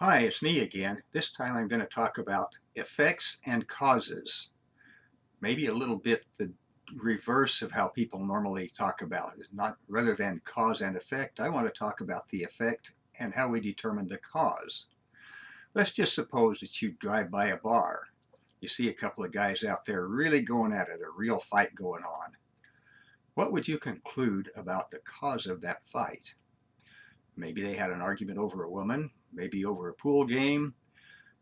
Hi, it's me again. This time I'm going to talk about effects and causes. Maybe a little bit the reverse of how people normally talk about it. Not rather than cause and effect, I want to talk about the effect and how we determine the cause. Let's just suppose that you drive by a bar. You see a couple of guys out there really going at it, a real fight going on. What would you conclude about the cause of that fight? Maybe they had an argument over a woman, maybe over a pool game,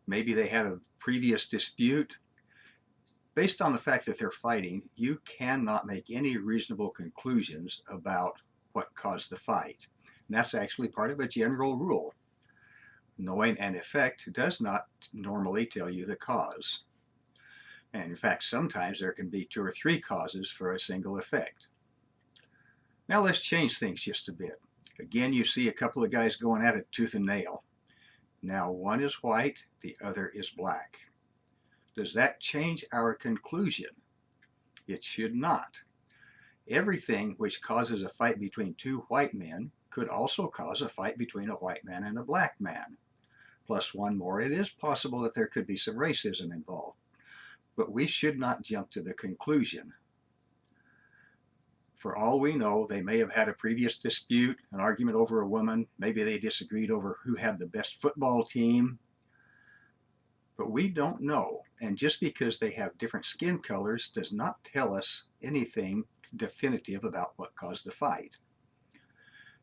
maybe they had a previous dispute. Based on the fact that they're fighting, you cannot make any reasonable conclusions about what caused the fight. And that's actually part of a general rule. Knowing an effect does not normally tell you the cause. And in fact, sometimes there can be two or three causes for a single effect. Now let's change things just a bit. Again, you see a couple of guys going at it tooth and nail. Now one is white, the other is black. Does that change our conclusion? It should not. Everything which causes a fight between two white men could also cause a fight between a white man and a black man. Plus one more, it is possible that there could be some racism involved. But we should not jump to the conclusion. For all we know, they may have had a previous dispute, an argument over a woman. Maybe they disagreed over who had the best football team. But we don't know. And just because they have different skin colors does not tell us anything definitive about what caused the fight.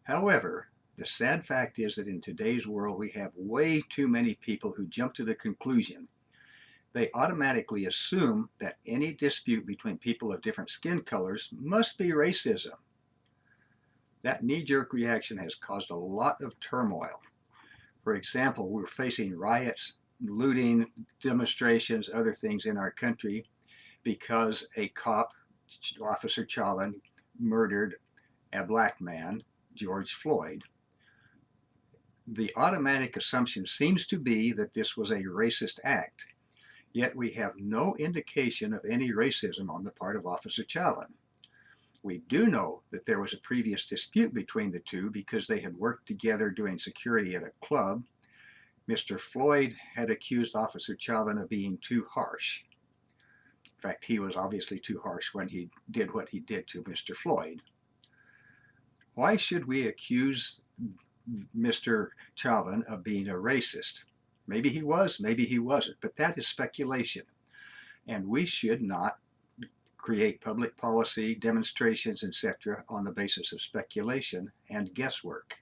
However, the sad fact is that in today's world we have way too many people who jump to the conclusion. They automatically assume that any dispute between people of different skin colors must be racism. That knee-jerk reaction has caused a lot of turmoil. For example, we're facing riots, looting, demonstrations, other things in our country because a cop, Officer Chauvin, murdered a black man, George Floyd. The automatic assumption seems to be that this was a racist act, yet we have no indication of any racism on the part of Officer Chauvin. We do know that there was a previous dispute between the two because they had worked together doing security at a club. Mr. Floyd had accused Officer Chauvin of being too harsh. In fact, he was obviously too harsh when he did what he did to Mr. Floyd. Why should we accuse Mr. Chauvin of being a racist? Maybe he was, maybe he wasn't, but that is speculation. And we should not create public policy, demonstrations, etc. on the basis of speculation and guesswork.